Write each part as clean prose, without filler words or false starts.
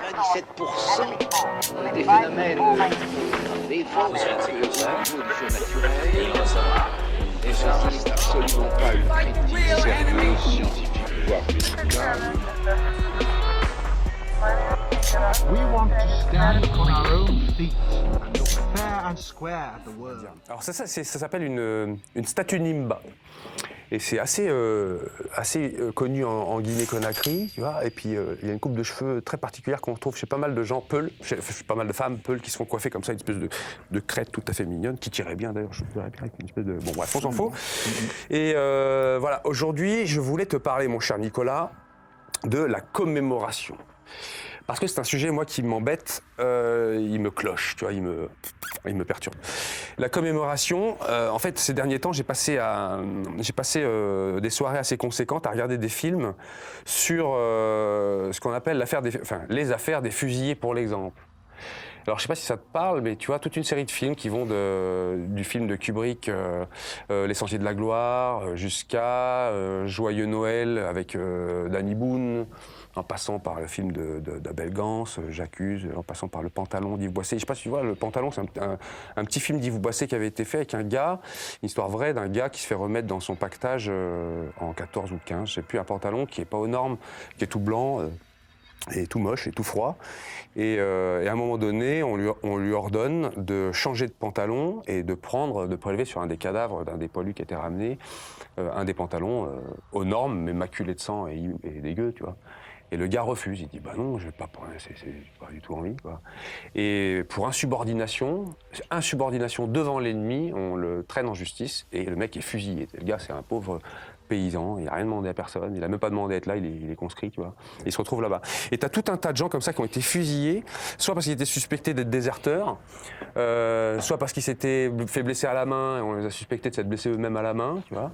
97% des phénomènes défendent le cerveau du naturel et n'insistent absolument pas une critique sérieuse, scientifique, voire médicale. We want to stand on our own feet and look fair and square at the world. Alors ça s'appelle une statue Nimba. Et c'est assez connu en Guinée-Conakry, tu vois. Et puis il y a une coupe de cheveux très particulière qu'on retrouve chez pas mal de gens peuls, chez pas mal de femmes peuls qui se font coiffer comme ça, une espèce de crête tout à fait mignonne, qui tirait bien d'ailleurs, je dirais bien, avec une espèce de... Bon bref, on s'en fout. Et voilà, aujourd'hui, je voulais te parler, mon cher Nicolas, de la commémoration. Parce que c'est un sujet, moi, qui m'embête, il me cloche, tu vois, il me perturbe. La commémoration, en fait, ces derniers temps, j'ai passé des soirées assez conséquentes à regarder des films sur ce qu'on appelle les affaires des fusillés pour l'exemple. Alors, je sais pas si ça te parle, mais tu vois, toute une série de films qui vont du film de Kubrick, Les Sentiers de la Gloire, jusqu'à Joyeux Noël avec Danny Boone, en passant par le film d'Abel Gans, J'accuse, en passant par Le Pantalon d'Yves Boisset. Je sais pas si tu vois, Le Pantalon, c'est un petit film d'Yves Boisset qui avait été fait avec un gars, une histoire vraie d'un gars qui se fait remettre dans son pactage en 14 ou 15, je sais plus, un pantalon qui est pas aux normes, qui est tout blanc, et tout moche et tout froid. Et à un moment donné, on lui ordonne de changer de pantalon et de prélever sur un des cadavres d'un des poilus qui était ramené, un des pantalons aux normes, mais maculé de sang et dégueu, tu vois. Et le gars refuse, il dit bah non, je vais pas, c'est pas du tout envie, quoi. Et pour insubordination devant l'ennemi, on le traîne en justice et le mec est fusillé. Le gars, c'est un pauvre paysan, il a rien demandé à personne, il a même pas demandé à être là, il est conscrit, tu vois. Et il se retrouve là-bas. Et t'as tout un tas de gens comme ça qui ont été fusillés, soit parce qu'ils étaient suspectés d'être déserteurs, soit parce qu'ils s'étaient fait blesser à la main et on les a suspectés de s'être blessés eux-mêmes à la main, tu vois.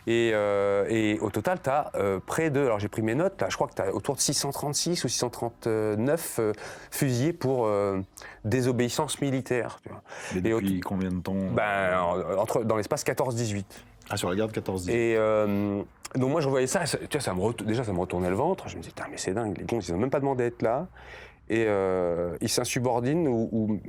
Et au total, t'as près de, alors j'ai pris mes notes, là, je crois que t'as autour de 636 ou 639 fusillés pour désobéissance militaire, tu vois. Mais depuis combien de temps? Dans l'espace 14-18. Ah, sur la garde 14-18. Et donc moi je voyais ça, tu vois, déjà ça me retournait le ventre, je me disais, mais c'est dingue, les gars, ils n'ont même pas demandé à être là, et ils s'insubordinent, ou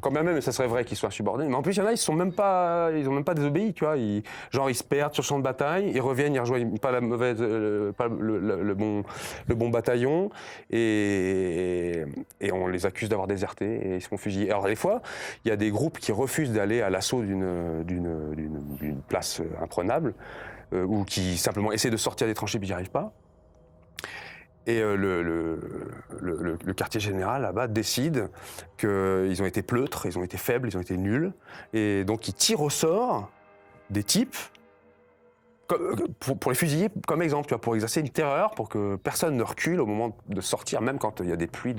quand même ça serait vrai qu'ils soient insubordinés, mais en plus il y en a, ils n'ont même pas désobéi, tu vois, ils se perdent sur le champ de bataille, ils reviennent, ils rejoignent pas le bon bataillon, et on les accuse d'avoir déserté, et ils se font fusiller. Alors des fois, il y a des groupes qui refusent d'aller à l'assaut d'une place imprenable, ou qui simplement essaient de sortir des tranchées puis n'y arrivent pas. Et le quartier général là-bas décide qu'ils ont été pleutres, ils ont été faibles, ils ont été nuls, et donc ils tirent au sort des types pour les fusiller comme exemple, tu vois, pour exercer une terreur, pour que personne ne recule au moment de sortir, même quand il y a des pluies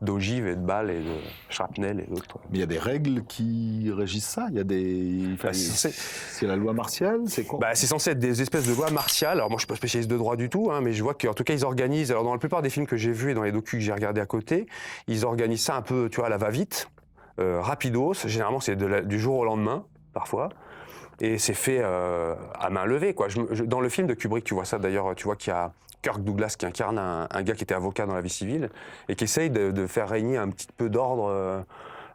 d'ogives et de balles et de shrapnel et d'autres. Mais il y a des règles qui régissent ça. Il y a des. C'est la loi martiale, c'est quoi? C'est censé être des espèces de lois martiales. Alors moi je suis pas spécialiste de droit du tout, hein, mais je vois qu'en tout cas ils organisent. Alors dans la plupart des films que j'ai vus et dans les docus que j'ai regardés à côté, ils organisent ça un peu, tu vois, à la va-vite, rapidos. Généralement c'est du jour au lendemain, parfois. Et c'est fait à main levée, quoi. Dans le film de Kubrick, tu vois ça d'ailleurs, tu vois qu'il y a Kirk Douglas qui incarne un gars qui était avocat dans la vie civile et qui essaye de faire régner un petit peu d'ordre,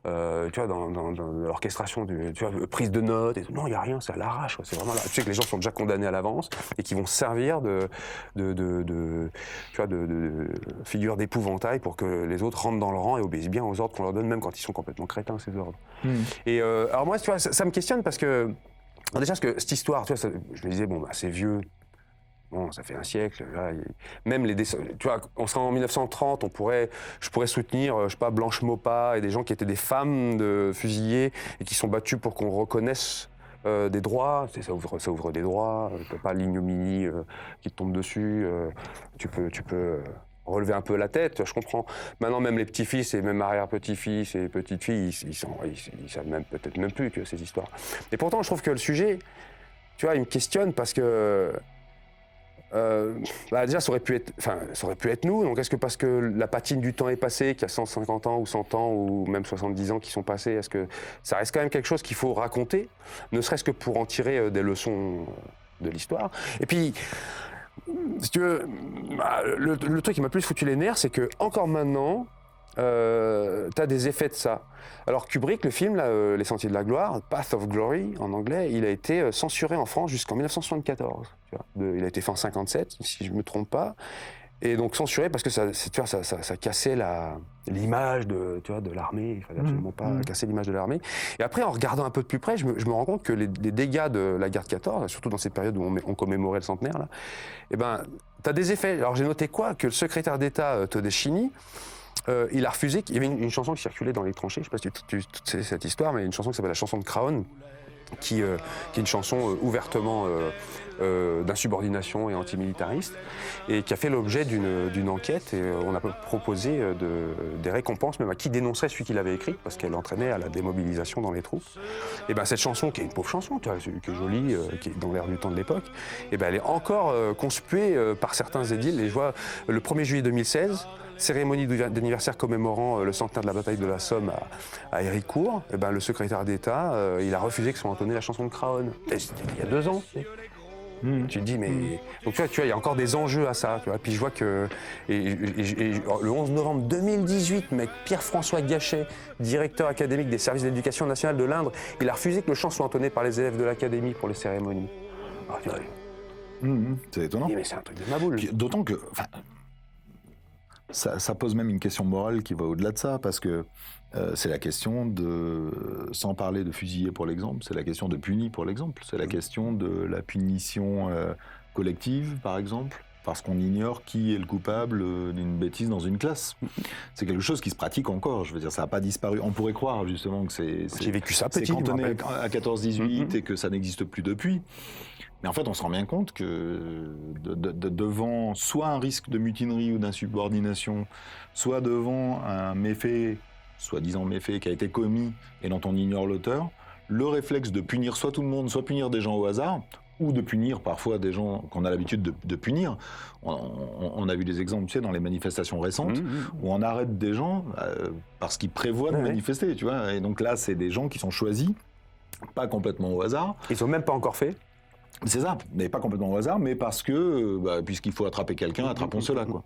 tu vois, dans l'orchestration, tu vois, prise de notes. Et tout. Non, il n'y a rien, c'est à l'arrache. C'est vraiment là. Tu sais que les gens sont déjà condamnés à l'avance et qui vont servir de figure d'épouvantail pour que les autres rentrent dans le rang et obéissent bien aux ordres qu'on leur donne, même quand ils sont complètement crétins, ces ordres. Et alors moi, tu vois, ça me questionne parce que alors déjà, parce que cette histoire, tu vois, je me disais, c'est vieux, bon, ça fait un siècle, là, même les dessins, tu vois, on serait en 1930, je pourrais soutenir, je sais pas, Blanche Maupas et des gens qui étaient des femmes de fusillés et qui sont battus pour qu'on reconnaisse des droits, ça ouvre des droits, pas l'ignominie qui te tombe dessus, tu peux relever un peu la tête, je comprends. Maintenant, même les petits-fils et même arrière-petits-fils et petites-filles, ils savent peut-être même plus que ces histoires. Et pourtant, je trouve que le sujet, tu vois, il me questionne parce que déjà, ça aurait pu être nous. Donc, est-ce que parce que la patine du temps est passée, qu'il y a 150 ans ou 100 ans ou même 70 ans qui sont passés, est-ce que ça reste quand même quelque chose qu'il faut raconter, ne serait-ce que pour en tirer des leçons de l'histoire? Et puis, si tu veux, le truc qui m'a plus foutu les nerfs, c'est que encore maintenant, t'as des effets de ça. Alors Kubrick, le film, là, Les Sentiers de la Gloire, Path of Glory en anglais, il a été censuré en France jusqu'en 1974. Tu vois. Il a été fait en 57, si je ne me trompe pas. Et donc censuré parce que ça cassait l'image de l'armée. Il ne fallait absolument pas casser l'image de l'armée. Et après, en regardant un peu de plus près, je me rends compte que les dégâts de la guerre de 14, surtout dans ces périodes où on commémorait le centenaire, là, eh ben, tu as des effets. Alors j'ai noté quoi ? Que le secrétaire d'État Todeschini, il a refusé. Il y avait une chanson qui circulait dans les tranchées, je ne sais pas si tu sais cette histoire, mais une chanson qui s'appelle la chanson de Craon, qui est une chanson ouvertement d'insubordination et antimilitariste, et qui a fait l'objet d'une enquête, et on a proposé des récompenses même à qui dénoncerait celui qui l'avait écrit, parce qu'elle entraînait à la démobilisation dans les troupes. Et ben cette chanson, qui est une pauvre chanson, tu vois, qui est jolie, qui est dans l'air du temps de l'époque, et ben elle est encore conspuée par certains édiles. Et je vois le 1er juillet 2016, cérémonie d'anniversaire commémorant le centenaire de la bataille de la Somme à Héricourt, et ben le secrétaire d'État, il a refusé que soit entonnée la chanson de Craon. C'était il y a 2 ans. Tu te dis, mais... Donc tu vois, il y a encore des enjeux à ça. Tu vois. Puis je vois que... Et le 11 novembre 2018, mec, Pierre-François Gachet, directeur académique des services d'éducation nationale de l'Indre, il a refusé que le chant soit entonné par les élèves de l'académie pour les cérémonies. Alors, tu vois, c'est étonnant. mais c'est un truc de ma boule. D'autant que... Ça pose même une question morale qui va au-delà de ça, parce que c'est la question de, sans parler de fusiller pour l'exemple, c'est la question de punir pour l'exemple, c'est la question de la punition collective, par exemple, parce qu'on ignore qui est le coupable d'une bêtise dans une classe. C'est quelque chose qui se pratique encore, je veux dire, ça n'a pas disparu. On pourrait croire justement que c'est J'ai vécu ça petit, cantonné à 14-18 et que ça n'existe plus depuis. Mais en fait, on se rend bien compte que devant soit un risque de mutinerie ou d'insubordination, soit devant un méfait, soi-disant méfait, qui a été commis et dont on ignore l'auteur, le réflexe de punir soit tout le monde, soit punir des gens au hasard, ou de punir parfois des gens qu'on a l'habitude de punir. On a vu des exemples, tu sais, dans les manifestations récentes, où on arrête des gens parce qu'ils prévoient de manifester, tu vois. Et donc là, c'est des gens qui sont choisis, pas complètement au hasard. Ils n'ont même pas encore fait. C'est ça, mais pas complètement au hasard, mais parce que, puisqu'il faut attraper quelqu'un, attrapons cela, quoi.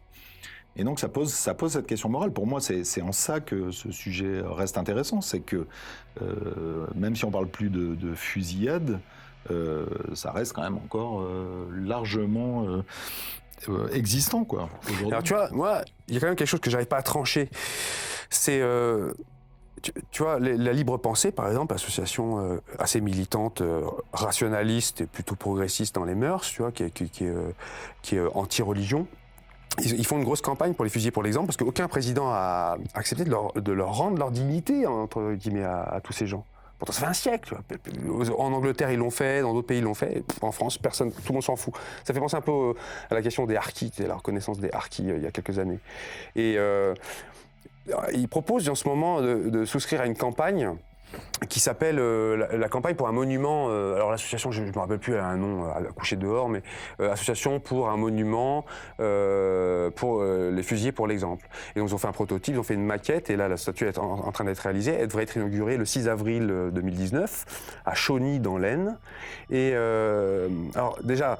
Et donc ça pose cette question morale. Pour moi, c'est en ça que ce sujet reste intéressant, c'est que même si on parle plus de fusillade, ça reste quand même encore largement existant, quoi, aujourd'hui. Alors tu vois, moi, il y a quand même quelque chose que j'arrive pas à trancher. C'est... Tu vois, la Libre Pensée, par exemple, association assez militante, rationaliste et plutôt progressiste dans les mœurs, tu vois, qui est anti-religion, ils font une grosse campagne pour les fusiller pour l'exemple, parce qu'aucun président a accepté de leur rendre leur dignité, entre guillemets, à tous ces gens. Pourtant, ça fait un siècle. Tu vois. En Angleterre, ils l'ont fait, dans d'autres pays, ils l'ont fait. En France, personne, tout le monde s'en fout. Ça fait penser un peu à la question des harkis, la reconnaissance des harkis il y a quelques années. Et... il propose en ce moment de souscrire à une campagne qui s'appelle la campagne pour un monument. Alors l'association, je ne me rappelle plus, elle a un nom à coucher dehors, mais association pour un monument pour les fusillés pour l'exemple. Et donc ils ont fait un prototype, ils ont fait une maquette, et là la statue est en train d'être réalisée. Elle devrait être inaugurée le 6 avril 2019 à Chauny dans l'Aisne. Et alors déjà.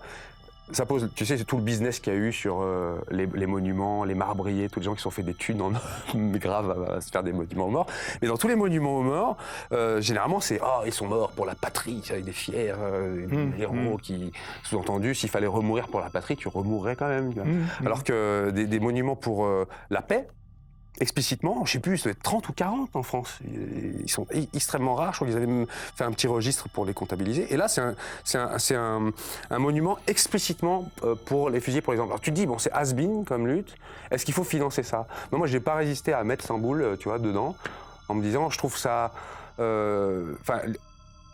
Ça pose, tu sais, c'est tout le business qu'il y a eu sur les monuments, les marbriers, tous les gens qui se sont fait des thunes en grave à se faire des monuments aux morts. Mais dans tous les monuments aux morts, généralement, c'est « ils sont morts pour la patrie », il y a des fiers des héros qui, sous-entendu, s'il fallait remourir pour la patrie, tu remourrais quand même. Alors que des monuments pour la paix, explicitement, je ne sais plus, ça doit être 30 ou 40 en France. Ils sont extrêmement rares, je crois qu'ils avaient même fait un petit registre pour les comptabiliser. Et là, c'est un monument explicitement pour les fusillés, pour exemple. Alors tu te dis, bon, c'est has-been comme lutte, est-ce qu'il faut financer ça ? Moi, je n'ai pas résisté à mettre Saint-Boul, tu vois, dedans, en me disant, je trouve ça...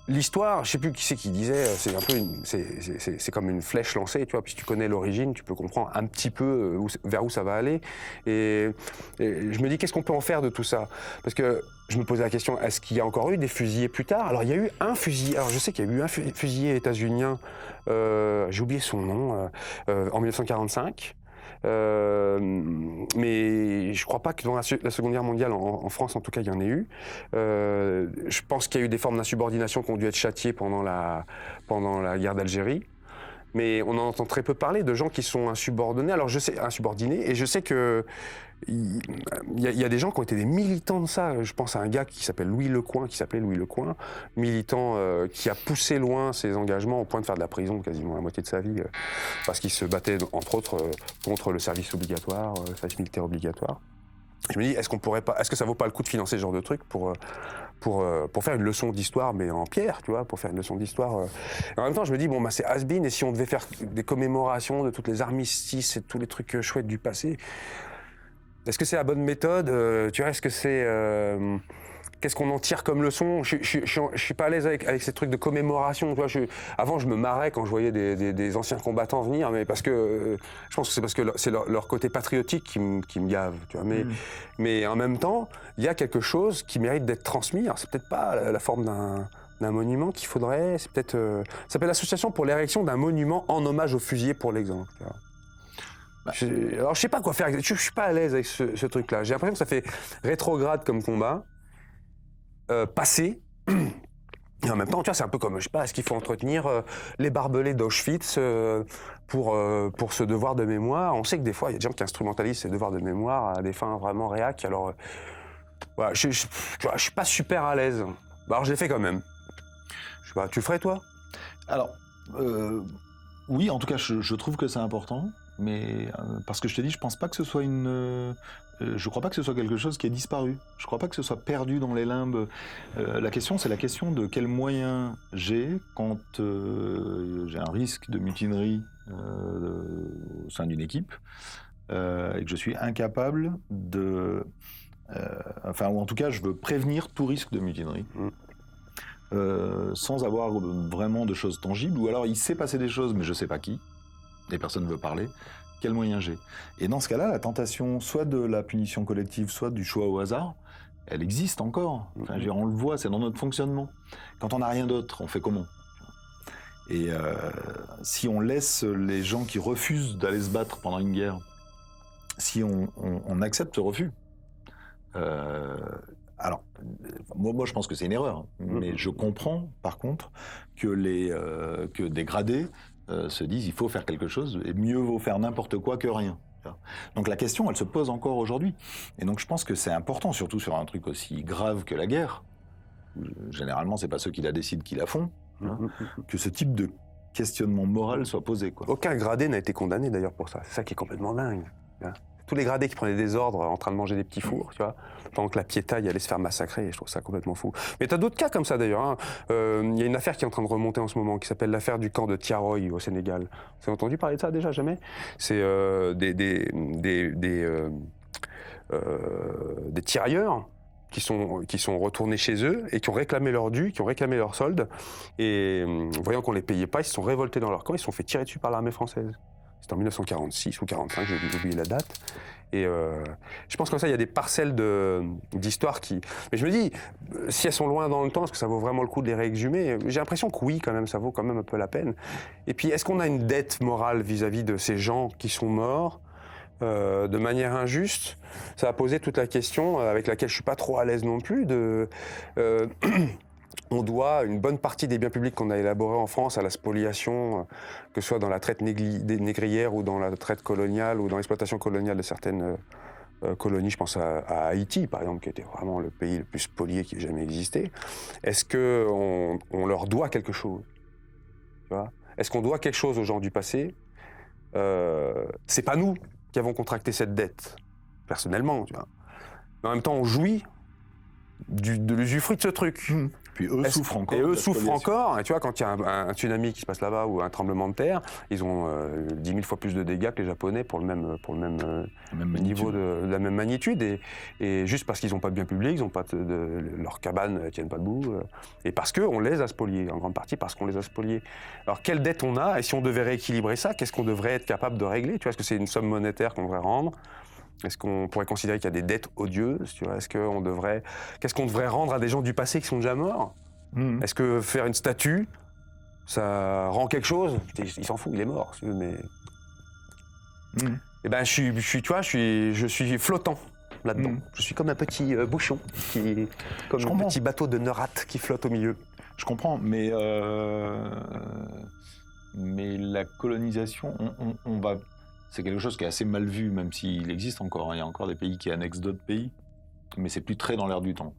L'histoire, je sais plus qui c'est qui disait, c'est un peu c'est comme une flèche lancée, tu vois. Puis si tu connais l'origine, tu peux comprendre un petit peu vers où ça va aller. Et je me dis, qu'est-ce qu'on peut en faire de tout ça ? Parce que je me posais la question, est-ce qu'il y a encore eu des fusillés plus tard ? Alors il y a eu un fusillé, alors je sais qu'il y a eu un fusillé états-unien, j'ai oublié son nom, en 1945. Mais je crois pas que dans la Seconde Guerre mondiale, en France en tout cas, il y en ait eu. Je pense qu'il y a eu des formes d'insubordination qui ont dû être châtiées pendant la guerre d'Algérie. mais on en entend très peu parler de gens qui sont insubordonnés. Alors je sais, insubordinés, et je sais que il y a des gens qui ont été des militants de ça. Je pense à un gars qui s'appelait Louis Lecoing, militant qui a poussé loin ses engagements au point de faire de la prison quasiment la moitié de sa vie, parce qu'il se battait entre autres contre le service obligatoire, le service militaire obligatoire. Je me dis, est-ce que ça vaut pas le coup de financer ce genre de truc pour faire une leçon d'histoire, mais en pierre, tu vois, pour faire une leçon d'histoire. En même temps, je me dis, bon, bah, c'est has-been, et si on devait faire des commémorations de toutes les armistices et tous les trucs chouettes du passé, est-ce que c'est la bonne méthode? Tu vois, est-ce que c'est... Qu'est-ce qu'on en tire comme leçon? Je suis pas à l'aise avec ces trucs de commémoration. Tu vois, avant, je me marrais quand je voyais des anciens combattants venir, mais parce que je pense que c'est parce que c'est leur côté patriotique qui me gave. Tu vois, mais en même temps, il y a quelque chose qui mérite d'être transmis. Alors, c'est peut-être pas la forme d'un monument qu'il faudrait. C'est peut-être. Ça s'appelle l'Association pour l'érection d'un monument en hommage aux fusillés, pour l'exemple. Alors, je sais pas quoi faire. Je suis pas à l'aise avec ce truc-là. J'ai l'impression que ça fait rétrograde comme combat. Passé. Et en même temps, tu vois, c'est un peu comme, je sais pas, est-ce qu'il faut entretenir les barbelés d'Auschwitz pour ce devoir de mémoire? On sait que des fois, il y a des gens qui instrumentalisent ces devoirs de mémoire à des fins vraiment réac. Alors, voilà, je suis pas super à l'aise. Alors, je l'ai fait quand même. Je sais pas, tu le ferais, toi? Alors, oui, en tout cas, je trouve que c'est important. Mais parce que je te dis, je pense pas que ce soit je crois pas que ce soit quelque chose qui est disparu. Je crois pas que ce soit perdu dans les limbes. La question, c'est la question de quels moyens j'ai quand j'ai un risque de mutinerie au sein d'une équipe et que je suis incapable ou en tout cas, je veux prévenir tout risque de mutinerie. Sans avoir vraiment de choses tangibles. Ou alors, il s'est passé des choses, mais je sais pas qui. Et personne ne veut parler, quels moyens j'ai? Et dans ce cas-là, la tentation, soit de la punition collective, soit du choix au hasard, elle existe encore. Enfin, on le voit, c'est dans notre fonctionnement. Quand on n'a rien d'autre, on fait comment? Et si on laisse les gens qui refusent d'aller se battre pendant une guerre, si on accepte ce refus, alors, moi je pense que c'est une erreur, mais je comprends par contre que des gradés se disent il faut faire quelque chose et mieux vaut faire n'importe quoi que rien. Donc la question, elle se pose encore aujourd'hui. Et donc je pense que c'est important, surtout sur un truc aussi grave que la guerre. Généralement, c'est pas ceux qui la décident qui la font, que ce type de questionnement moral soit posé, quoi. Aucun gradé n'a été condamné d'ailleurs pour ça. C'est ça qui est complètement dingue. Tous les gradés qui prenaient des ordres en train de manger des petits fours, tu vois, pendant que la Pietà y allait se faire massacrer, je trouve ça complètement fou. Mais t'as d'autres cas comme ça d'ailleurs. Hein. Y a une affaire qui est en train de remonter en ce moment, qui s'appelle l'affaire du camp de Tiaroy au Sénégal. Vous avez entendu parler de ça déjà? Jamais? C'est des tirailleurs qui sont retournés chez eux et qui ont réclamé leur dû, qui ont réclamé leur solde. Et voyant qu'on les payait pas, ils se sont révoltés dans leur camp, ils se sont fait tirer dessus par l'armée française. C'était en 1946 ou 45, j'ai oublié la date. Et je pense comme ça, il y a des parcelles d'histoire qui... Mais je me dis, si elles sont loin dans le temps, est-ce que ça vaut vraiment le coup de les réexhumer? J'ai l'impression que oui, quand même, ça vaut quand même un peu la peine. Et puis, est-ce qu'on a une dette morale vis-à-vis de ces gens qui sont morts de manière injuste? Ça a posé toute la question avec laquelle je suis pas trop à l'aise non plus on doit une bonne partie des biens publics qu'on a élaborés en France à la spoliation, que ce soit dans la traite négrière ou dans la traite coloniale ou dans l'exploitation coloniale de certaines colonies. Je pense à Haïti, par exemple, qui était vraiment le pays le plus spolié qui ait jamais existé. Est-ce qu'on leur doit quelque chose? Tu vois? Est-ce qu'on doit quelque chose aux gens du passé? C'est pas nous qui avons contracté cette dette, personnellement. Tu vois? Mais en même temps, on jouit de l'usufruit de ce truc. Puis eux souffrent encore. Et eux souffrent encore. Et tu vois, quand il y a un tsunami qui se passe là-bas ou un tremblement de terre, ils ont 10 000 fois plus de dégâts que les Japonais pour le même niveau de la même magnitude. Et juste parce qu'ils n'ont pas de biens publics, leurs cabanes ne tiennent pas debout. Et parce qu'on les a spoliés, en grande partie parce qu'on les a spoliés. Alors, quelle dette on a? Et si on devait rééquilibrer ça, qu'est-ce qu'on devrait être capable de régler? Tu vois, est-ce que c'est une somme monétaire qu'on devrait rendre? Est-ce qu'on pourrait considérer qu'il y a des dettes odieuses? Tu vois, qu'est-ce qu'on devrait rendre à des gens du passé qui sont déjà morts? Est-ce que faire une statue, ça rend quelque chose? Il s'en fout, il est mort. Mais et ben, je suis flottant là-dedans. Je suis comme un petit bouchon, comme un petit bateau de Neurath qui flotte au milieu. Je comprends, mais mais la colonisation, on va... C'est quelque chose qui est assez mal vu, même s'il existe encore. Il y a encore des pays qui annexent d'autres pays, mais c'est plus très dans l'air du temps.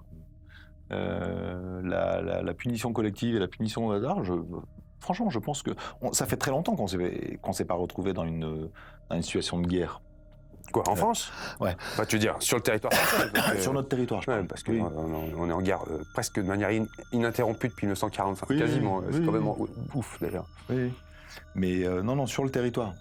La punition collective et la punition au hasard, franchement, je pense que... ça fait très longtemps qu'on s'est pas retrouvé dans une situation de guerre. Quoi, en France? Ouais. Enfin, tu veux dire, sur le territoire français? Sur notre territoire, je pense. Ouais, parce qu'on on est en guerre presque de manière ininterrompue depuis 1945, Oui, quasiment. C'est oui, quand oui. même ouf, d'ailleurs. Oui. Mais non, sur le territoire.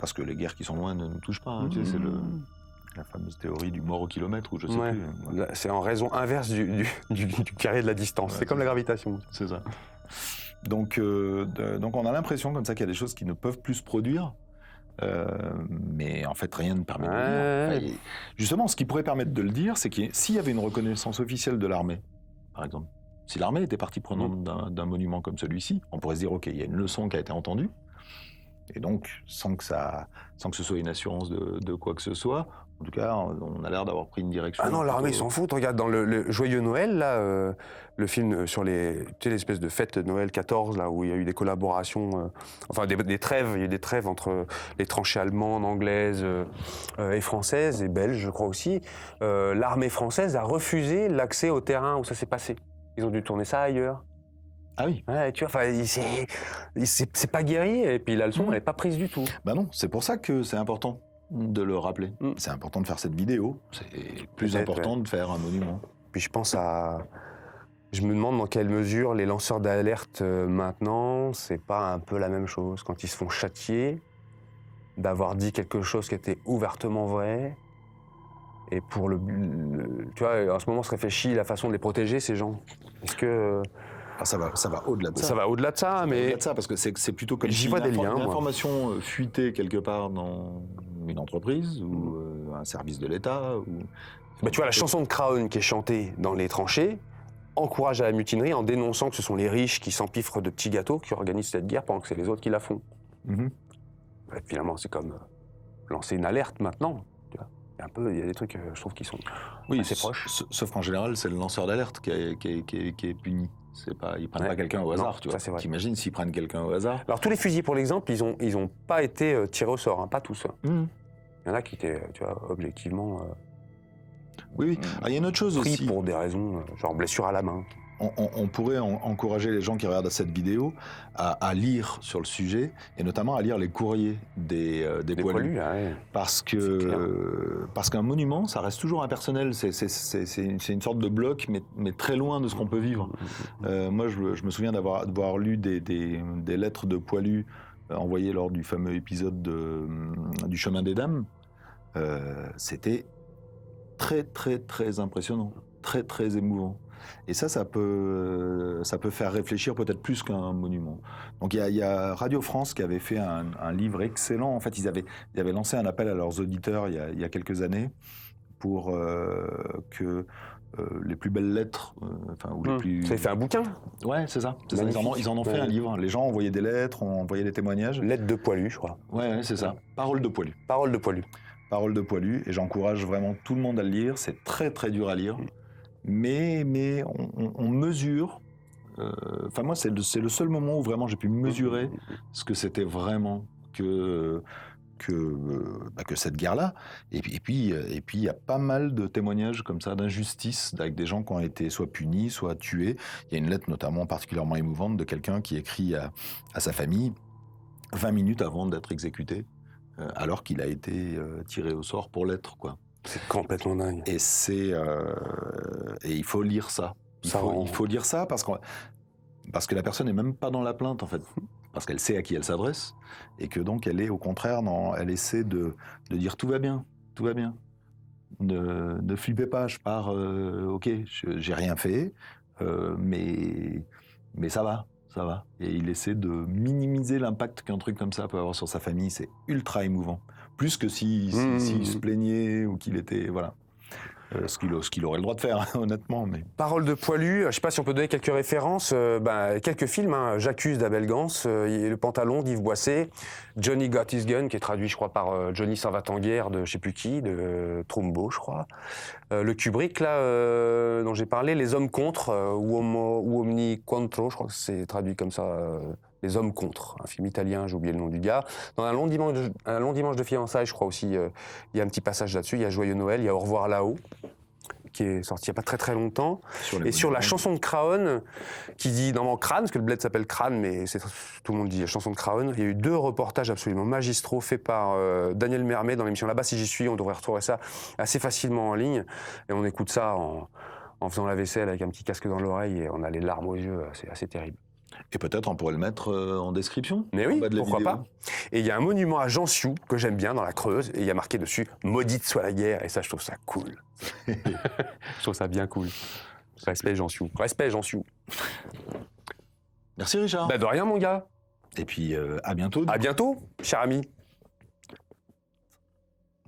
Parce que les guerres qui sont loin ne nous touchent pas. Hein, tu sais, c'est la fameuse théorie du mort au kilomètre, ou je sais Ouais. plus. Voilà. Là, c'est en raison inverse du carré de la distance. Ouais, c'est comme la gravitation. C'est ça. Donc on a l'impression comme ça qu'il y a des choses qui ne peuvent plus se produire. Mais en fait, rien ne permet de le dire. Enfin, justement, ce qui pourrait permettre de le dire, c'est que s'il y avait une reconnaissance officielle de l'armée, par exemple, si l'armée était partie prenante d'un monument comme celui-ci, on pourrait se dire, OK, il y a une leçon qui a été entendue, et donc, sans que ce soit une assurance de quoi que ce soit, en tout cas, on a l'air d'avoir pris une direction. Ah non, l'armée, ils s'en foutent. Regarde, dans le Joyeux Noël, là, le film sur tu sais, l'espèce de fête de Noël 14, là, où il y a eu des collaborations, enfin des trêves, il y a eu des trêves entre les tranchées allemandes, anglaises et françaises, et belges, je crois aussi. L'armée française a refusé l'accès au terrain où ça s'est passé. Ils ont dû tourner ça ailleurs. Ah oui. Ouais, tu vois, enfin, c'est pas guerrier, et puis la leçon, elle n'est pas prise du tout. Bah non, c'est pour ça que c'est important de le rappeler. C'est important de faire cette vidéo, c'est plus important de faire un monument. Puis je me demande dans quelle mesure les lanceurs d'alerte maintenant, c'est pas un peu la même chose. Quand ils se font châtier d'avoir dit quelque chose qui était ouvertement vrai, et pour tu vois, en ce moment, on se réfléchit la façon de les protéger, ces gens. Est-ce que... Ça va au-delà de ça. Ça va au-delà de ça, mais... Au-delà de ça, parce que c'est plutôt comme J'y vois des liens, moi. L'information fuitée quelque part dans une entreprise ou un service de l'État. Bah, tu vois, la chanson de Craon qui est chantée dans les tranchées encourage à la mutinerie en dénonçant que ce sont les riches qui s'empiffrent de petits gâteaux qui organisent cette guerre pendant que c'est les autres qui la font. Et finalement, c'est comme lancer une alerte maintenant. Tu vois. Il y a des trucs, je trouve, qui sont assez proches. Sauf qu'en général, c'est le lanceur d'alerte qui est puni. Ils prennent pas quelqu'un au hasard, tu vois. T'imagines s'ils prennent quelqu'un au hasard. Alors tous les fusils, pour l'exemple, ils ont pas été tirés au sort, hein, pas tous. Il y en a qui étaient, tu vois, objectivement oui. Ah, il y a une autre chose pris aussi. Pour des raisons, genre blessure à la main. On pourrait encourager les gens qui regardent cette vidéo à lire sur le sujet, et notamment à lire les courriers des poilus. Ouais. Parce qu'un monument, ça reste toujours impersonnel. C'est une sorte de bloc, mais très loin de ce qu'on peut vivre. Moi, je me souviens d'avoir lu des lettres de poilus envoyées lors du fameux épisode du Chemin des Dames. C'était très, très, très impressionnant, très, très émouvant. Et ça peut faire réfléchir peut-être plus qu'un monument. Donc il y a Radio France qui avait fait un livre excellent. En fait, ils avaient lancé un appel à leurs auditeurs il y a quelques années pour que les plus belles lettres, ou les plus... Ça fait un bouquin. Ouais, c'est ça. Ils en ont fait un livre. Les gens envoyaient des lettres, ont envoyé des témoignages. Lettres de poilus, je crois. Ouais, c'est ça. Paroles de poilus. Paroles de poilus. Paroles de poilus. Et j'encourage vraiment tout le monde à le lire. C'est très, très dur à lire. Mais on mesure. Moi, c'est le seul moment où vraiment j'ai pu mesurer ce que c'était vraiment que cette guerre-là. Et puis, il y a pas mal de témoignages comme ça d'injustice, avec des gens qui ont été soit punis, soit tués. Il y a une lettre notamment particulièrement émouvante de quelqu'un qui écrit à sa famille 20 minutes avant d'être exécuté, alors qu'il a été tiré au sort pour l'être, quoi. C'est complètement dingue. Et il faut lire ça. Il faut lire ça parce que la personne n'est même pas dans la plainte, en fait. Parce qu'elle sait à qui elle s'adresse. Et que donc, elle est au contraire, elle essaie de dire tout va bien, tout va bien. Ne flippez pas, je pars, ok, j'ai rien fait, mais ça va. Ça va. Et il essaie de minimiser l'impact qu'un truc comme ça peut avoir sur sa famille. C'est ultra émouvant. Plus que s'il se plaignait ou qu'il était... Voilà. Ce qu'il aurait le droit de faire, honnêtement. Mais... Paroles de poilus, je ne sais pas si on peut donner quelques références. Quelques films, hein. J'accuse d'Abel Gans, Le Pantalon d'Yves Boisset, Johnny Got His Gun, qui est traduit, je crois, par Johnny s'en va en guerre de je ne sais plus qui, de Trumbo, je crois. Le Kubrick, là, dont j'ai parlé, Les Hommes contre, Uomini Contro, je crois que c'est traduit comme ça Les Hommes contre, un film italien, j'ai oublié le nom du gars. Dans un long dimanche de fiançailles, je crois aussi, il y a un petit passage là-dessus. Il y a Joyeux Noël, il y a Au revoir là-haut, qui est sorti il n'y a pas très très longtemps. Sur la chanson de Craon, qui dit, normalement Crâne, parce que le bled s'appelle Crâne, mais tout le monde dit la chanson de Craon. Il y a eu 2 reportages absolument magistraux faits par Daniel Mermet dans l'émission Là-bas si j'y suis. On devrait retrouver ça assez facilement en ligne. Et on écoute ça en faisant la vaisselle avec un petit casque dans l'oreille et on a les larmes aux yeux. C'est assez terrible. Et peut-être on pourrait le mettre en description. Mais en oui, bas de la pourquoi vidéo. pas. Et il y a un monument à Jean Sioux que j'aime bien dans la Creuse et il y a marqué dessus « Maudite soit la guerre » et ça, je trouve ça cool. Je trouve ça bien cool. Respect Jean Sioux. Respect Jean Sioux. Merci Richard. Bah de rien mon gars. Et puis à bientôt. À bientôt, cher ami.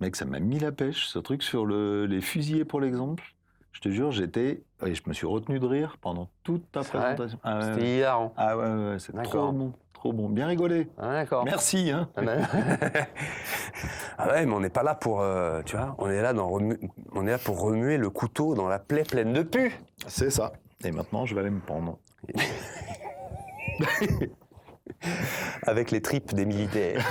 Mec, ça m'a mis la pêche, ce truc sur les fusillés pour l'exemple. Je te jure, je me suis retenu de rire pendant toute ta présentation. Ah ouais, C'était hilarant. Ah ouais, c'est trop bon, trop bon. Bien rigolé. Ah, d'accord. Merci. Hein. Ah ouais, mais on n'est pas là pour, tu vois, on est là pour remuer le couteau dans la plaie pleine de pus. C'est ça. Et maintenant, je vais aller me pendre. Avec les tripes des militaires.